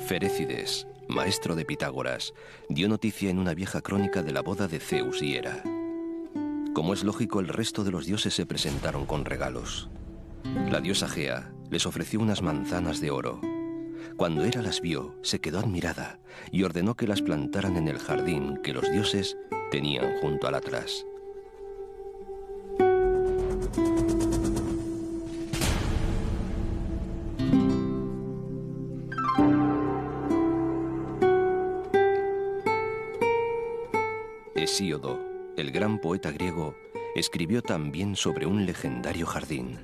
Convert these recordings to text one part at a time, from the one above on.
Ferécides, maestro de Pitágoras, dio noticia en una vieja crónica de la boda de Zeus y Hera. Como es lógico, el resto de los dioses se presentaron con regalos. La diosa Gea les ofreció unas manzanas de oro. Cuando Hera las vio, se quedó admirada y ordenó que las plantaran en el jardín que los dioses tenían junto al Atlas. Hesíodo, el gran poeta griego, escribió también sobre un legendario jardín.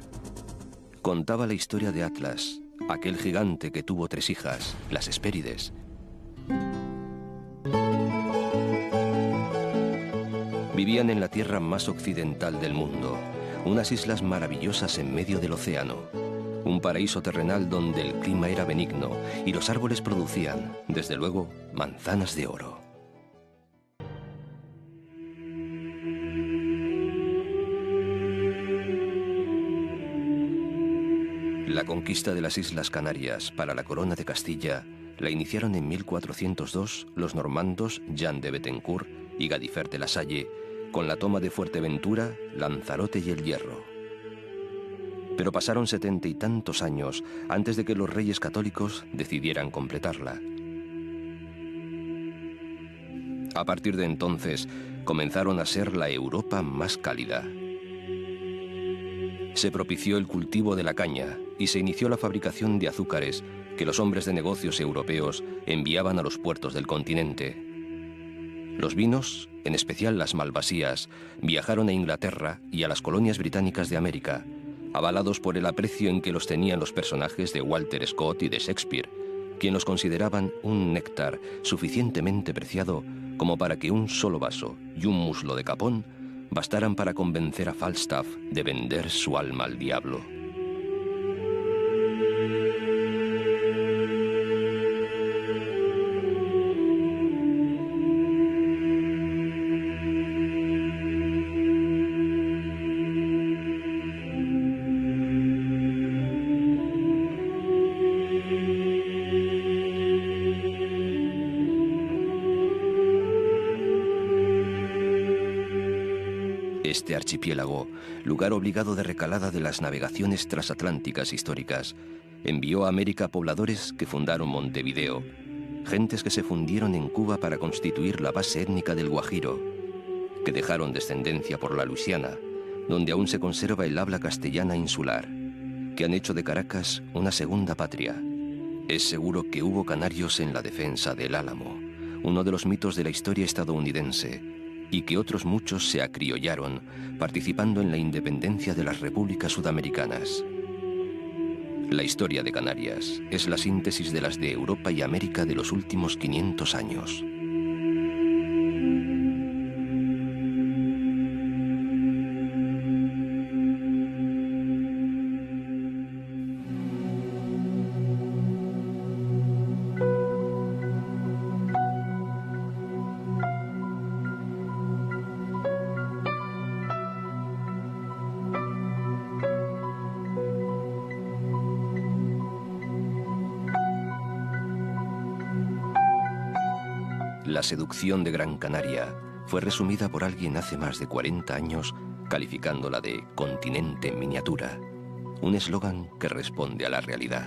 Contaba la historia de Atlas, aquel gigante que tuvo 3 hijas, las Hespérides. Vivían en la tierra más occidental del mundo, unas islas maravillosas en medio del océano, un paraíso terrenal donde el clima era benigno y los árboles producían, desde luego, manzanas de oro. La conquista de las Islas Canarias para la corona de Castilla la iniciaron en 1402 los normandos Jean de Bethencourt y Gadifer de la Salle, con la toma de Fuerteventura, Lanzarote y el Hierro. Pero pasaron 70 y tantos años antes de que los reyes católicos decidieran completarla. A partir de entonces, comenzaron a ser la Europa más cálida. Se propició el cultivo de la caña y se inició la fabricación de azúcares que los hombres de negocios europeos enviaban a los puertos del continente. Los vinos, en especial las malvasías, viajaron a Inglaterra y a las colonias británicas de América, avalados por el aprecio en que los tenían los personajes de Walter Scott y de Shakespeare, quien los consideraban un néctar suficientemente preciado como para que un solo vaso y un muslo de capón bastaran para convencer a Falstaff de vender su alma al diablo. Este archipiélago, lugar obligado de recalada de las navegaciones transatlánticas históricas, envió a América pobladores que fundaron Montevideo, gentes que se fundieron en Cuba para constituir la base étnica del Guajiro, que dejaron descendencia por la Luisiana, donde aún se conserva el habla castellana insular, que han hecho de Caracas una segunda patria. Es seguro que hubo canarios en la defensa del Álamo, uno de los mitos de la historia estadounidense, y que otros muchos se acriollaron participando en la independencia de las repúblicas sudamericanas. La historia de Canarias es la síntesis de las de Europa y América de los últimos 500 años. La seducción de Gran Canaria fue resumida por alguien hace más de 40 años, calificándola de continente en miniatura, un eslogan que responde a la realidad.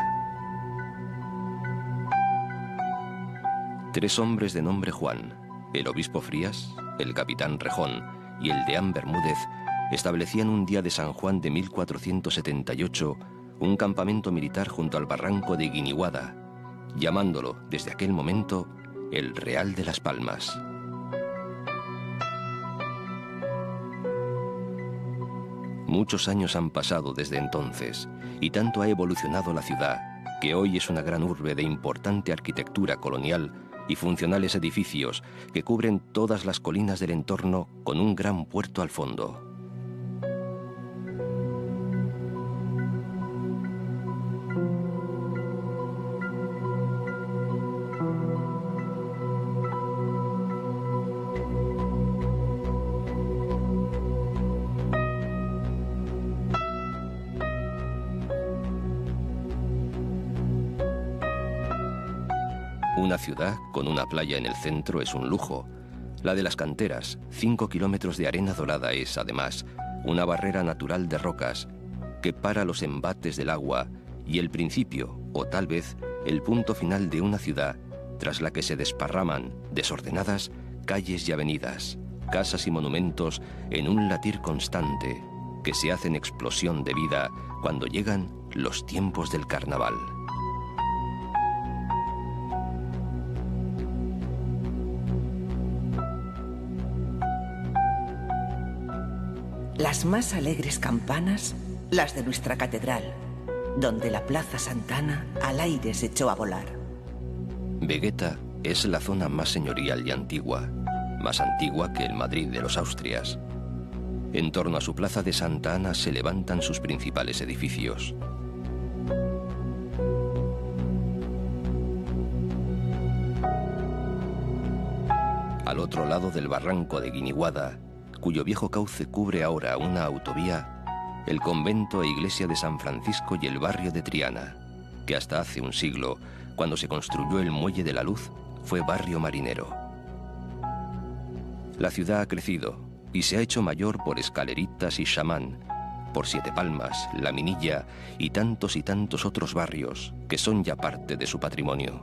3 hombres de nombre Juan, el obispo Frías, el capitán Rejón y el deán Bermúdez, establecían un día de San Juan de 1478 un campamento militar junto al barranco de Guiniguada, llamándolo desde aquel momento el Real de las Palmas. Muchos años han pasado desde entonces, y tanto ha evolucionado la ciudad, que hoy es una gran urbe de importante arquitectura colonial y funcionales edificios que cubren todas las colinas del entorno con un gran puerto al fondo. Una ciudad con una playa en el centro es un lujo. La de las canteras, 5 kilómetros de arena dorada, es, además, una barrera natural de rocas que para los embates del agua y el principio, o tal vez el punto final de una ciudad tras la que se desparraman, desordenadas, calles y avenidas, casas y monumentos en un latir constante que se hacen explosión de vida cuando llegan los tiempos del carnaval. Las más alegres campanas, las de nuestra catedral, donde la Plaza Santana al aire se echó a volar. Vegueta es la zona más señorial y antigua, más antigua que el Madrid de los Austrias. En torno a su plaza de Santa Ana se levantan sus principales edificios. Al otro lado del barranco de Guiniguada, cuyo viejo cauce cubre ahora una autovía, el convento e iglesia de San Francisco y el barrio de Triana, que hasta hace un siglo, cuando se construyó el Muelle de la Luz, fue barrio marinero. La ciudad ha crecido y se ha hecho mayor por Escaleritas y Chamán, por Siete Palmas, La Minilla y tantos otros barrios que son ya parte de su patrimonio.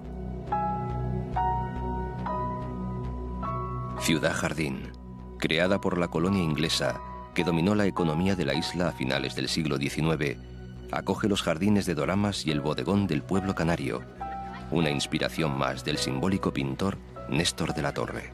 Ciudad Jardín, creada por la colonia inglesa que dominó la economía de la isla a finales del siglo XIX, acoge los jardines de doramas y el bodegón del pueblo canario, una inspiración más del simbólico pintor Néstor de la Torre.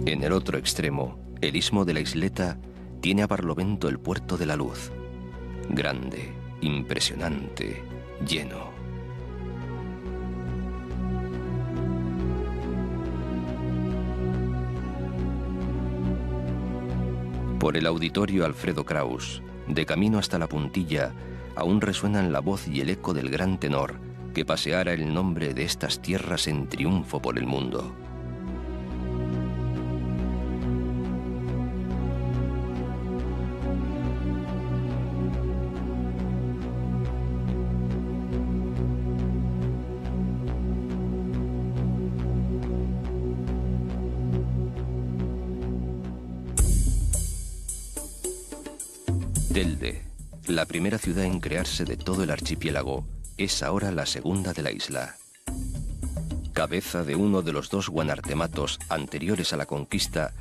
En el otro extremo, el istmo de la Isleta tiene a barlovento el puerto de la Luz. Grande, impresionante, lleno. Por el auditorio Alfredo Kraus, de camino hasta la Puntilla, aún resuenan la voz y el eco del gran tenor que paseara el nombre de estas tierras en triunfo por el mundo. Telde, la primera ciudad en crearse de todo el archipiélago, es ahora la segunda de la isla. Cabeza de uno de los dos guanartematos anteriores a la conquista,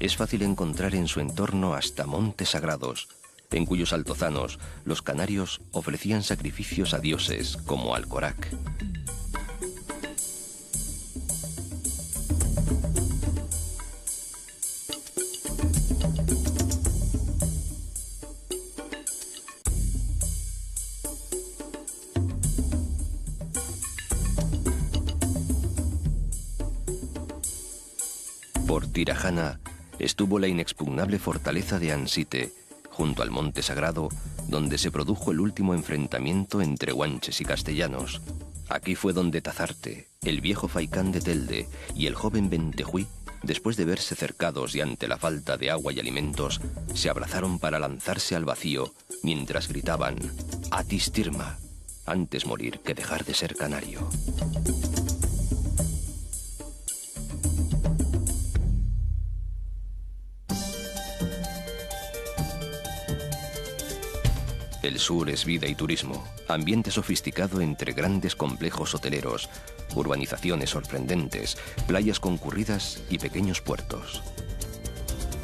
es fácil encontrar en su entorno hasta montes sagrados, en cuyos altozanos los canarios ofrecían sacrificios a dioses como Alcorac. Por Tirajana estuvo la inexpugnable fortaleza de Ansite, junto al monte sagrado, donde se produjo el último enfrentamiento entre guanches y castellanos. Aquí fue donde Tazarte, el viejo faicán de Telde, y el joven Bentejuí, después de verse cercados y ante la falta de agua y alimentos, se abrazaron para lanzarse al vacío, mientras gritaban «Atis Tirma», antes morir que dejar de ser canario. El sur es vida y turismo, ambiente sofisticado entre grandes complejos hoteleros, urbanizaciones sorprendentes, playas concurridas y pequeños puertos.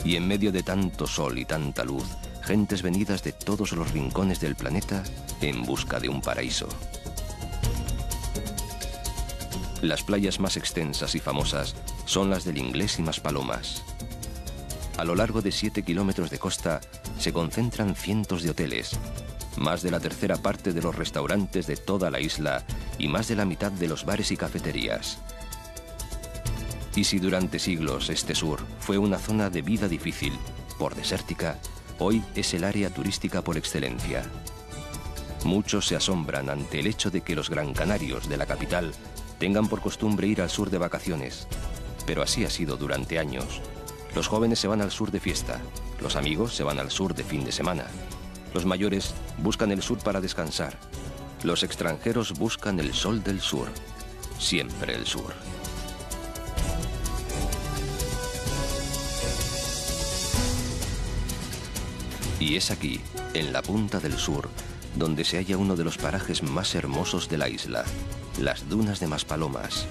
Y en medio de tanto sol y tanta luz, gentes venidas de todos los rincones del planeta en busca de un paraíso. Las playas más extensas y famosas son las del Inglés y Maspalomas. A lo largo de 7 kilómetros de costa se concentran cientos de hoteles, más de la tercera parte de los restaurantes de toda la isla y más de la mitad de los bares y cafeterías. Y si durante siglos este sur fue una zona de vida difícil, por desértica, hoy es el área turística por excelencia. Muchos se asombran ante el hecho de que los Gran Canarios de la capital tengan por costumbre ir al sur de vacaciones, pero así ha sido durante años. Los jóvenes se van al sur de fiesta, los amigos se van al sur de fin de semana, los mayores buscan el sur para descansar, los extranjeros buscan el sol del sur, siempre el sur. Y es aquí, en la punta del sur, donde se halla uno de los parajes más hermosos de la isla, las dunas de Maspalomas.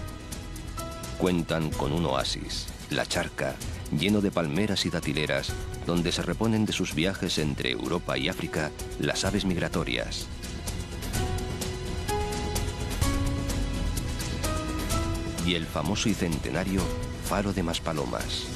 Cuentan con un oasis, La Charca, lleno de palmeras y datileras, donde se reponen de sus viajes entre Europa y África las aves migratorias. Y el famoso y centenario Faro de Maspalomas.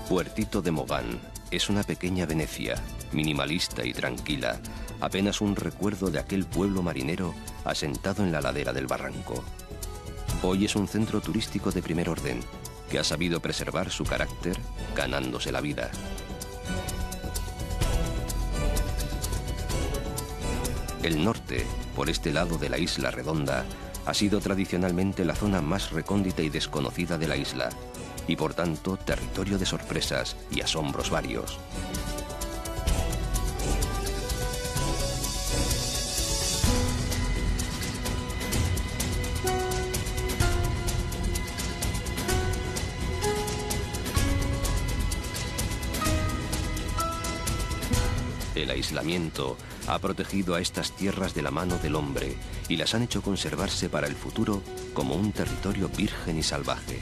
Puertito de Mogán es una pequeña Venecia, minimalista y tranquila, apenas un recuerdo de aquel pueblo marinero asentado en la ladera del barranco. Hoy es un centro turístico de primer orden, que ha sabido preservar su carácter ganándose la vida. El norte, por este lado de la isla redonda, ha sido tradicionalmente la zona más recóndita y desconocida de la isla, y por tanto territorio de sorpresas y asombros varios. El aislamiento ha protegido a estas tierras de la mano del hombre y las han hecho conservarse para el futuro como un territorio virgen y salvaje.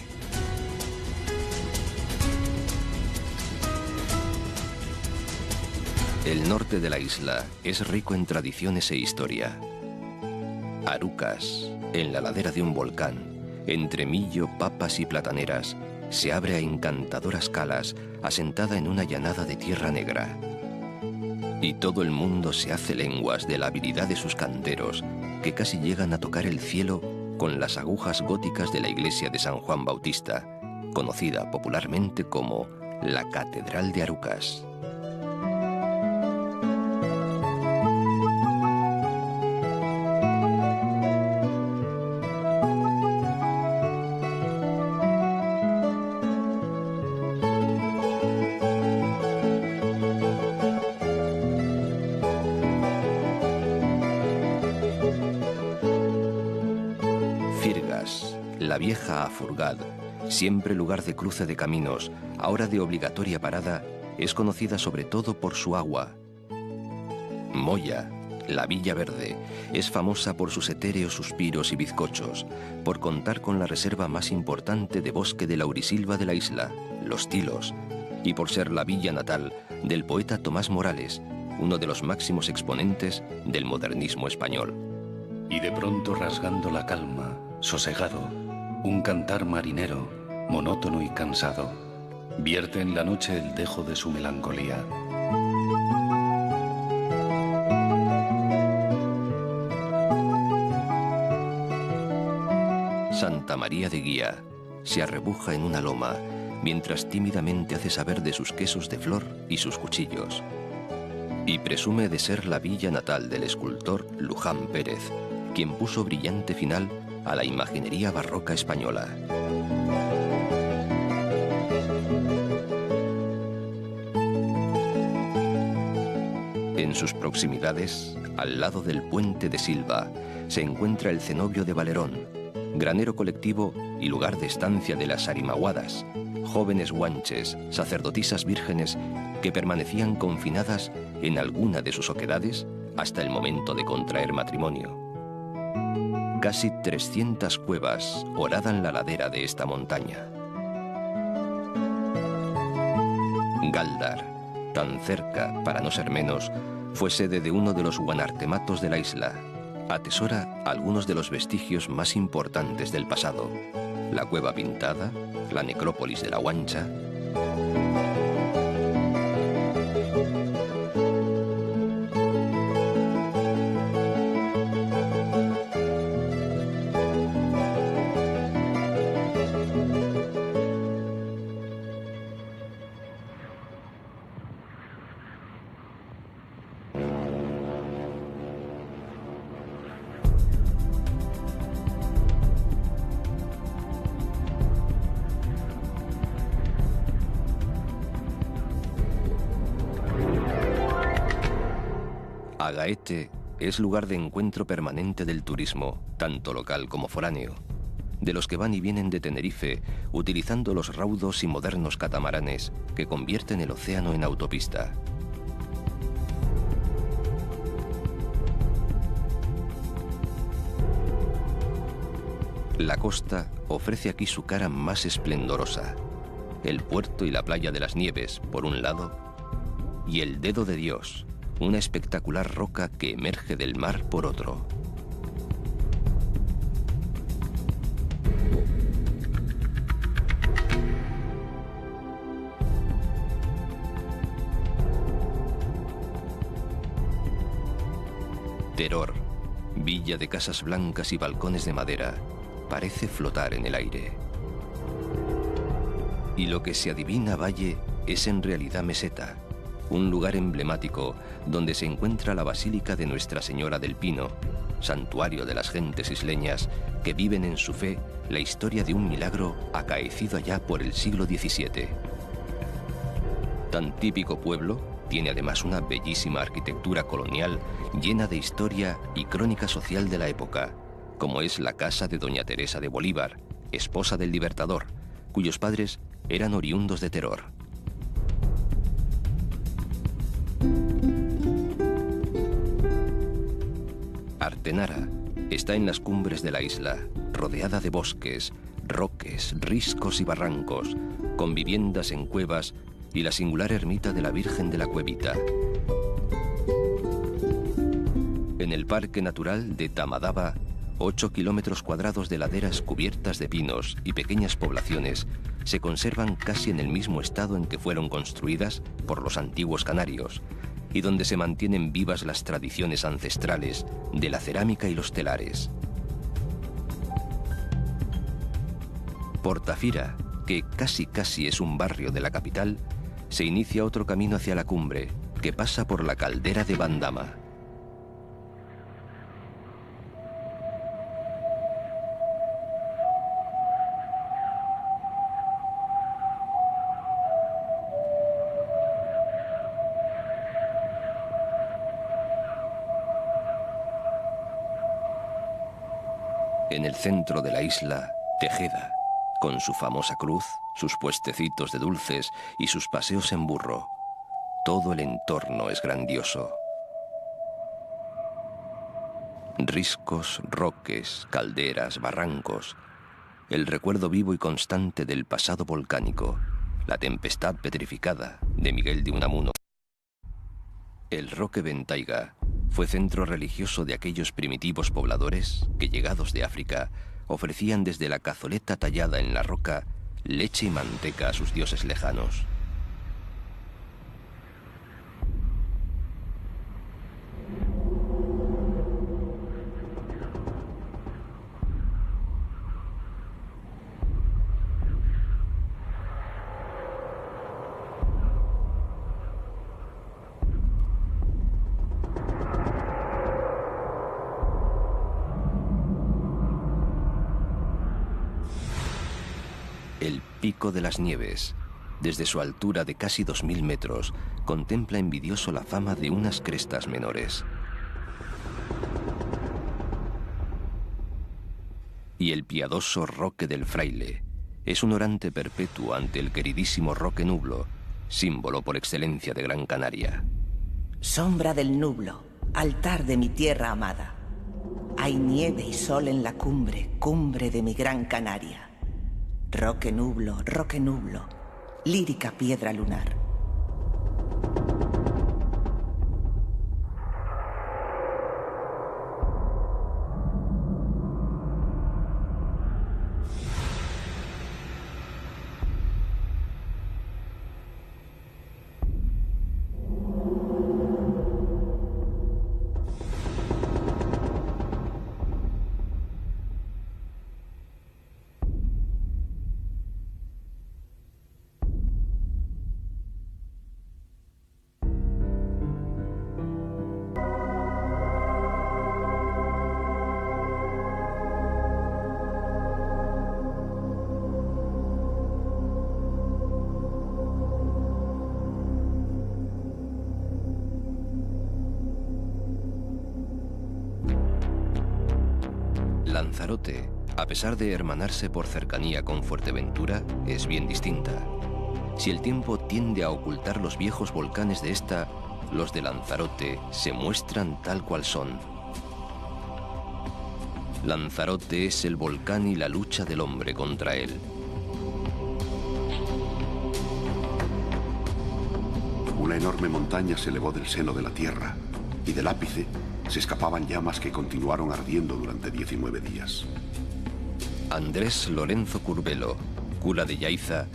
El norte de la isla es rico en tradiciones e historia. Arucas, en la ladera de un volcán, entre millo, papas y plataneras, se abre a encantadoras calas, asentada en una llanada de tierra negra. Y todo el mundo se hace lenguas de la habilidad de sus canteros, que casi llegan a tocar el cielo con las agujas góticas de la iglesia de San Juan Bautista, conocida popularmente como la Catedral de Arucas. La vieja Afurgad, siempre lugar de cruce de caminos, ahora de obligatoria parada, es conocida sobre todo por su agua. Moya, la Villa Verde, es famosa por sus etéreos suspiros y bizcochos, por contar con la reserva más importante de bosque de laurisilva de la isla, Los Tilos, y por ser la villa natal del poeta Tomás Morales, uno de los máximos exponentes del modernismo español. Y de pronto, rasgando la calma, sosegado, un cantar marinero, monótono y cansado, vierte en la noche el dejo de su melancolía. Santa María de Guía se arrebuja en una loma, mientras tímidamente hace saber de sus quesos de flor y sus cuchillos. Y presume de ser la villa natal del escultor Luján Pérez, quien puso brillante final a la imaginería barroca española. En sus proximidades, al lado del puente de Silva, se encuentra el cenobio de Valerón, granero colectivo y lugar de estancia de las arimaguadas, jóvenes guanches, sacerdotisas vírgenes que permanecían confinadas en alguna de sus oquedades hasta el momento de contraer matrimonio. Casi 300 cuevas horadan la ladera de esta montaña. Gáldar, tan cerca, para no ser menos, fue sede de uno de los guanartematos de la isla. Atesora algunos de los vestigios más importantes del pasado: la cueva pintada, la necrópolis de la Guancha. Agaete es lugar de encuentro permanente del turismo, tanto local como foráneo, de los que van y vienen de Tenerife utilizando los raudos y modernos catamaranes que convierten el océano en autopista. La costa ofrece aquí su cara más esplendorosa: el puerto y la playa de las Nieves, por un lado, y el Dedo de Dios, una espectacular roca que emerge del mar, por otro. Teror, villa de casas blancas y balcones de madera, parece flotar en el aire. Y lo que se adivina valle es en realidad meseta, un lugar emblemático donde se encuentra la Basílica de Nuestra Señora del Pino, santuario de las gentes isleñas que viven en su fe la historia de un milagro acaecido allá por el siglo XVII. Tan típico pueblo tiene además una bellísima arquitectura colonial llena de historia y crónica social de la época, como es la casa de Doña Teresa de Bolívar, esposa del Libertador, cuyos padres eran oriundos de Teror. Artenara está en las cumbres de la isla, rodeada de bosques, roques, riscos y barrancos, con viviendas en cuevas y la singular ermita de la Virgen de la Cuevita. En el Parque Natural de Tamadaba, 8 kilómetros cuadrados de laderas cubiertas de pinos y pequeñas poblaciones se conservan casi en el mismo estado en que fueron construidas por los antiguos canarios, y donde se mantienen vivas las tradiciones ancestrales de la cerámica y los telares. Portafira, que casi es un barrio de la capital, se inicia otro camino hacia la cumbre, que pasa por la caldera de Bandama. En el centro de la isla, Tejeda, con su famosa cruz, sus puestecitos de dulces y sus paseos en burro. Todo el entorno es grandioso. Riscos, roques, calderas, barrancos. El recuerdo vivo y constante del pasado volcánico. La tempestad petrificada de Miguel de Unamuno. El Roque Bentaiga fue centro religioso de aquellos primitivos pobladores que, llegados de África, ofrecían desde la cazoleta tallada en la roca leche y manteca a sus dioses lejanos. El Pico de las Nieves, desde su altura de casi 2000 metros, contempla envidioso la fama de unas crestas menores. Y el piadoso Roque del Fraile es un orante perpetuo ante el queridísimo Roque Nublo, símbolo por excelencia de Gran Canaria. Sombra del Nublo, altar de mi tierra amada. Hay nieve y sol en la cumbre, cumbre de mi Gran Canaria. Roque Nublo, lírica piedra lunar. Lanzarote, a pesar de hermanarse por cercanía con Fuerteventura, es bien distinta. Si el tiempo tiende a ocultar los viejos volcanes de esta, los de Lanzarote se muestran tal cual son. Lanzarote es el volcán y la lucha del hombre contra él. Una enorme montaña se elevó del seno de la tierra y del ápice se escapaban llamas que continuaron ardiendo durante 19 días. Andrés Lorenzo Curbelo, cura de Yaiza,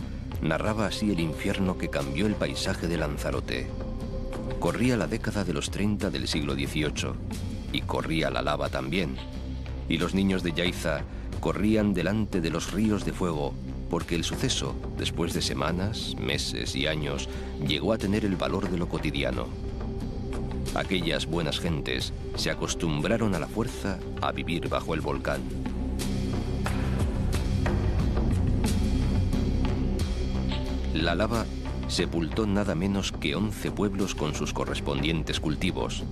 narraba así el infierno que cambió el paisaje de Lanzarote. Corría la década de los 30 del siglo XVIII, y corría la lava también. Y los niños de Yaiza corrían delante de los ríos de fuego, porque el suceso, después de semanas, meses y años, llegó a tener el valor de lo cotidiano. Aquellas buenas gentes se acostumbraron a la fuerza a vivir bajo el volcán. La lava sepultó nada menos que 11 pueblos con sus correspondientes cultivos,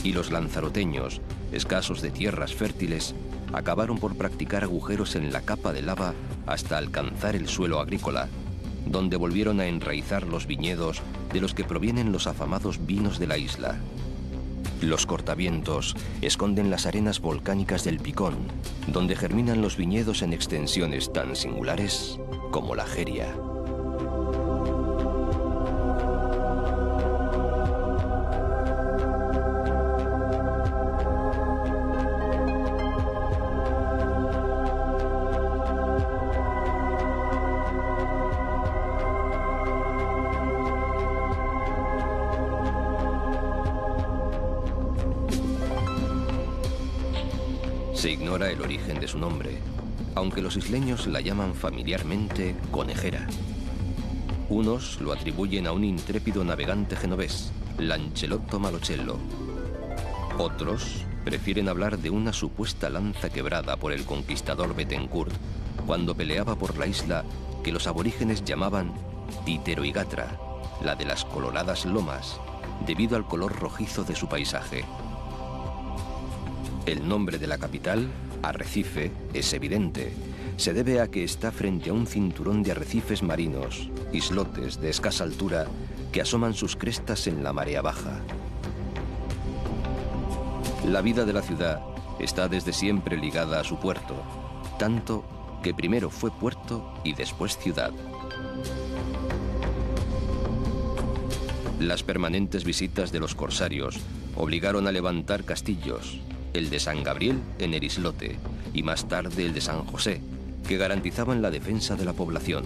y los lanzaroteños, escasos de tierras fértiles, acabaron por practicar agujeros en la capa de lava hasta alcanzar el suelo agrícola, donde volvieron a enraizar los viñedos de los que provienen los afamados vinos de la isla. Los cortavientos esconden las arenas volcánicas del Picón, donde germinan los viñedos en extensiones tan singulares como la Jeria. Se ignora el origen de su nombre, aunque los isleños la llaman familiarmente Conejera. Unos lo atribuyen a un intrépido navegante genovés, Lancelotto Malocello. Otros prefieren hablar de una supuesta lanza quebrada por el conquistador Betancourt cuando peleaba por la isla que los aborígenes llamaban Titeroigatra, la de las coloradas lomas, debido al color rojizo de su paisaje. El nombre de la capital, Arrecife, es evidente. Se debe a que está frente a un cinturón de arrecifes marinos, islotes de escasa altura, que asoman sus crestas en la marea baja. La vida de la ciudad está desde siempre ligada a su puerto, tanto que primero fue puerto y después ciudad. Las permanentes visitas de los corsarios obligaron a levantar castillos, el de San Gabriel en Erislote y más tarde el de San José, que garantizaban la defensa de la población.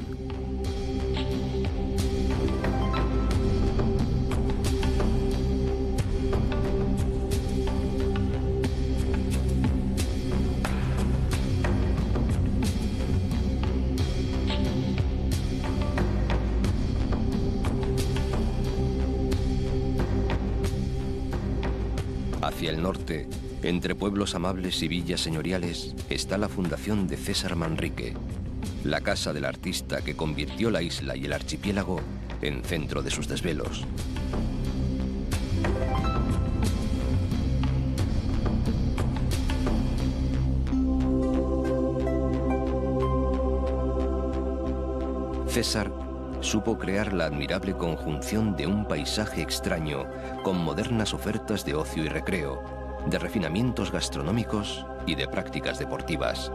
Hacia el norte, entre pueblos amables y villas señoriales, está la fundación de César Manrique, la casa del artista que convirtió la isla y el archipiélago en centro de sus desvelos. César supo crear la admirable conjunción de un paisaje extraño con modernas ofertas de ocio y recreo, de refinamientos gastronómicos y de prácticas deportivas.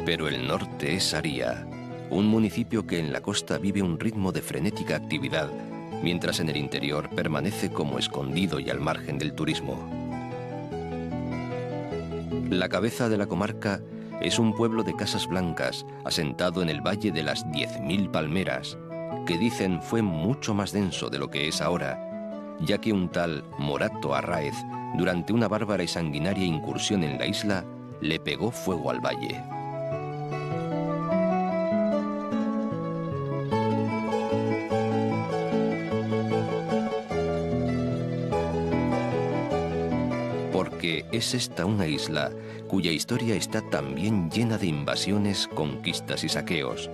Pero el norte es Aria, un municipio que en la costa vive un ritmo de frenética actividad, mientras en el interior permanece como escondido y al margen del turismo. La cabeza de la comarca es un pueblo de casas blancas, asentado en el Valle de las 10.000 Palmeras, que dicen fue mucho más denso de lo que es ahora, ya que un tal Morato Arráez, durante una bárbara y sanguinaria incursión en la isla, le pegó fuego al valle. Porque es esta una isla cuya historia está también llena de invasiones, conquistas y saqueos.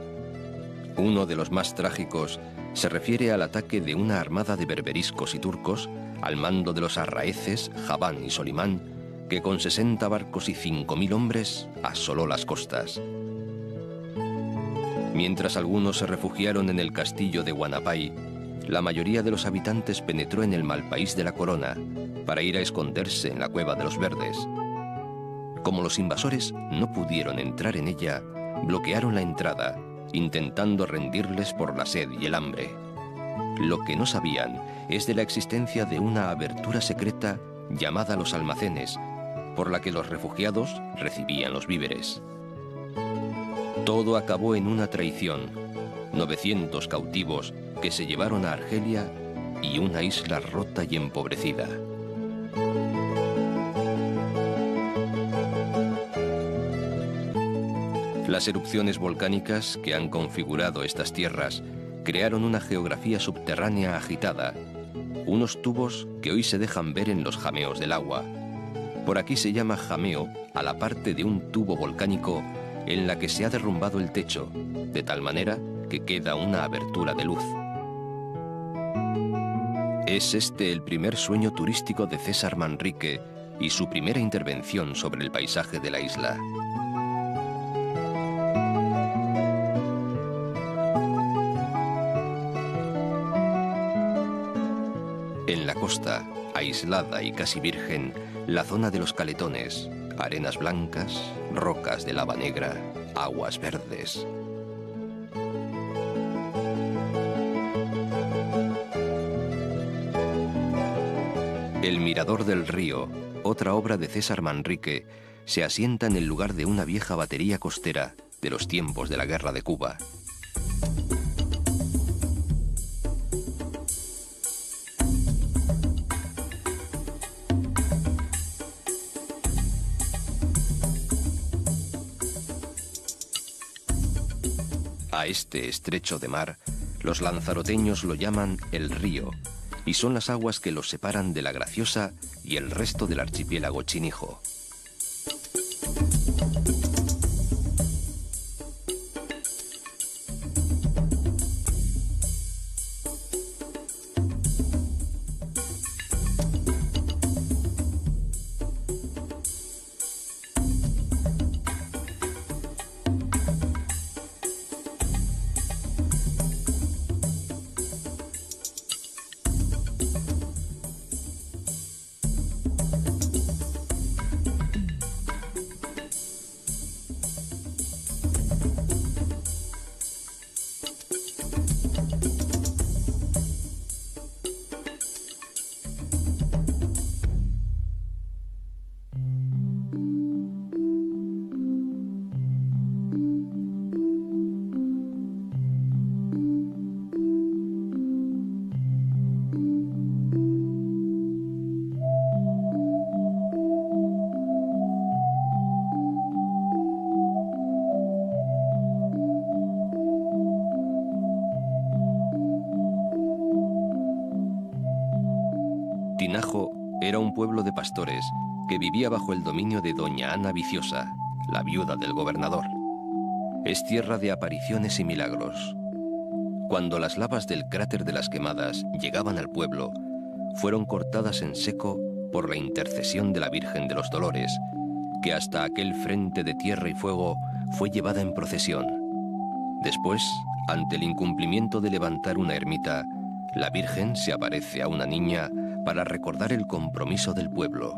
Uno de los más trágicos se refiere al ataque de una armada de berberiscos y turcos al mando de los arraeces, Jabán y Solimán, que con 60 barcos y 5.000 hombres asoló las costas. Mientras algunos se refugiaron en el castillo de Guanapay, la mayoría de los habitantes penetró en el Malpaís de la Corona para ir a esconderse en la Cueva de los Verdes. Como los invasores no pudieron entrar en ella, bloquearon la entrada, intentando rendirles por la sed y el hambre. Lo que no sabían es de la existencia de una abertura secreta llamada los almacenes, por la que los refugiados recibían los víveres. Todo acabó en una traición: 900 cautivos que se llevaron a Argelia y una isla rota y empobrecida. Las erupciones volcánicas que han configurado estas tierras crearon una geografía subterránea agitada, unos tubos que hoy se dejan ver en los jameos del agua. Por aquí se llama jameo a la parte de un tubo volcánico en la que se ha derrumbado el techo, de tal manera que queda una abertura de luz. Es este el primer sueño turístico de César Manrique y su primera intervención sobre el paisaje de la isla. En la costa, aislada y casi virgen, la zona de los caletones, arenas blancas, rocas de lava negra, aguas verdes. El Mirador del Río, otra obra de César Manrique, se asienta en el lugar de una vieja batería costera de los tiempos de la Guerra de Cuba. A este estrecho de mar, los lanzaroteños lo llaman el río, y son las aguas que los separan de La Graciosa y el resto del archipiélago chinijo. Era un pueblo de pastores que vivía bajo el dominio de doña Ana Viciosa, la viuda del gobernador. Es tierra de apariciones y milagros. Cuando las lavas del cráter de las Quemadas llegaban al pueblo, fueron cortadas en seco por la intercesión de la Virgen de los Dolores, que hasta aquel frente de tierra y fuego fue llevada en procesión. Después, ante el incumplimiento de levantar una ermita, la Virgen se aparece a una niña para recordar el compromiso del pueblo.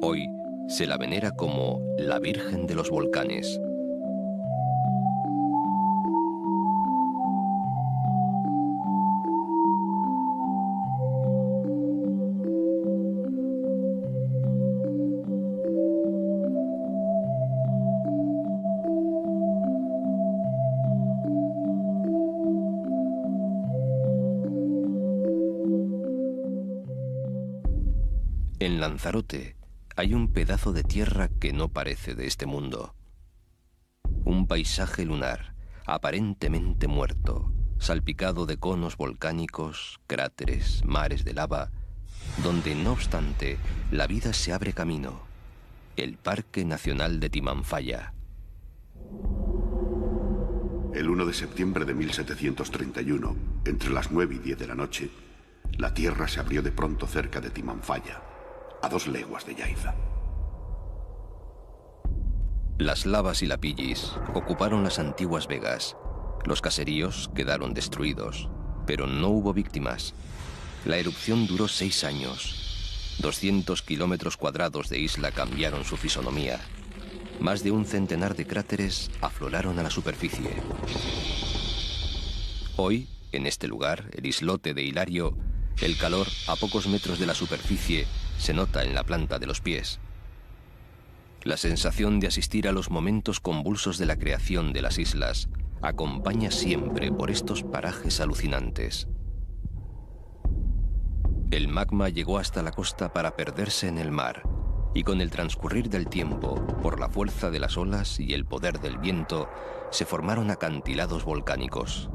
Hoy se la venera como la Virgen de los Volcanes. En Lanzarote hay un pedazo de tierra que no parece de este mundo. Un paisaje lunar, aparentemente muerto, salpicado de conos volcánicos, cráteres, mares de lava, donde no obstante la vida se abre camino. El Parque Nacional de Timanfaya. El 1 de septiembre de 1731, entre las 9 y 10 de la noche, la tierra se abrió de pronto cerca de Timanfaya, a 2 leguas de Yaiza. Las lavas y la pillis ocuparon las antiguas vegas. Los caseríos quedaron destruidos, pero no hubo víctimas. La erupción duró 6 años. 200 kilómetros cuadrados de isla cambiaron su fisonomía. Más de un centenar de cráteres afloraron a la superficie. Hoy, en este lugar, el islote de Hilario, el calor a pocos metros de la superficie se nota en la planta de los pies. La sensación de asistir a los momentos convulsos de la creación de las islas acompaña siempre por estos parajes alucinantes. El magma llegó hasta la costa para perderse en el mar, y con el transcurrir del tiempo, por la fuerza de las olas y el poder del viento, se formaron acantilados volcánicos.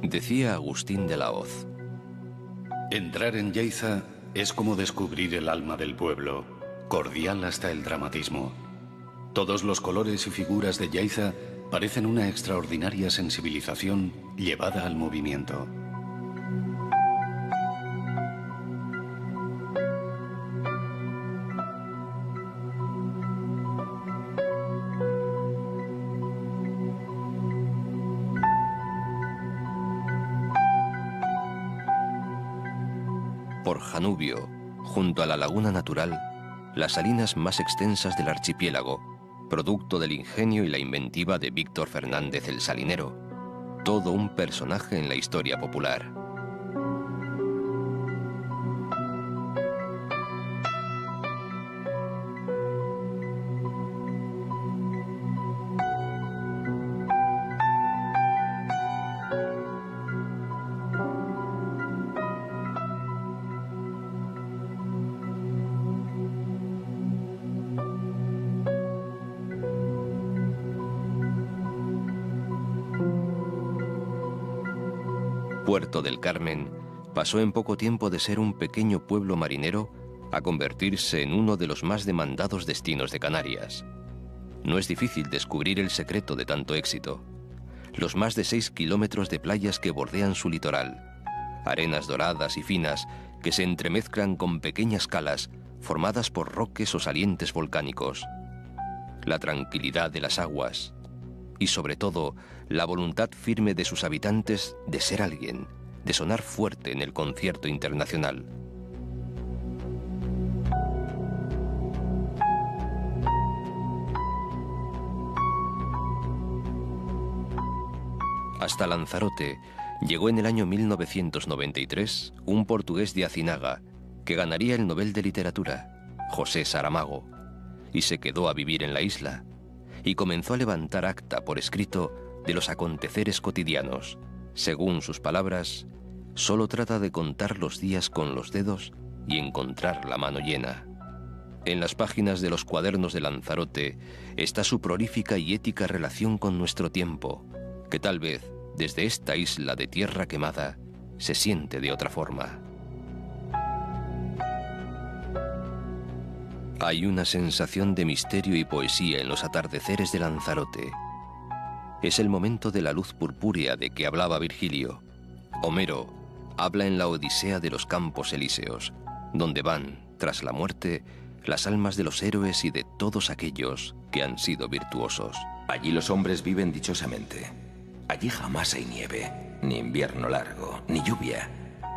Decía Agustín de la Hoz: entrar en Yaiza es como descubrir el alma del pueblo, cordial hasta el dramatismo. Todos los colores y figuras de Yaiza parecen una extraordinaria sensibilización llevada al movimiento. Por Janubio, junto a la laguna natural, las salinas más extensas del archipiélago, producto del ingenio y la inventiva de Víctor Fernández el Salinero, todo un personaje en la historia popular. Puerto del Carmen pasó en poco tiempo de ser un pequeño pueblo marinero a convertirse en uno de los más demandados destinos de Canarias. No es difícil descubrir el secreto de tanto éxito. los más de 6 kilómetros de playas que bordean su litoral, arenas doradas y finas que se entremezclan con pequeñas calas formadas por roques o salientes volcánicos, la tranquilidad de las aguas y, sobre todo, la voluntad firme de sus habitantes de ser alguien, de sonar fuerte en el concierto internacional. Hasta Lanzarote llegó en el año 1993 un portugués de Azinaga que ganaría el Nobel de Literatura, José Saramago, y se quedó a vivir en la isla y comenzó a levantar acta por escrito de los aconteceres cotidianos. Según sus palabras, solo trata de contar los días con los dedos y encontrar la mano llena. En las páginas de los cuadernos de Lanzarote está su prolífica y ética relación con nuestro tiempo, que tal vez desde esta isla de tierra quemada se siente de otra forma. Hay una sensación de misterio y poesía en los atardeceres de Lanzarote. Es el momento de la luz purpúrea de que hablaba Virgilio. Homero habla en la Odisea de los Campos Elíseos, donde van, tras la muerte, las almas de los héroes y de todos aquellos que han sido virtuosos. Allí los hombres viven dichosamente. Allí jamás hay nieve, ni invierno largo, ni lluvia,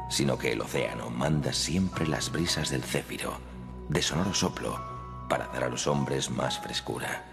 sino que el océano manda siempre las brisas del céfiro, de sonoro soplo, para dar a los hombres más frescura.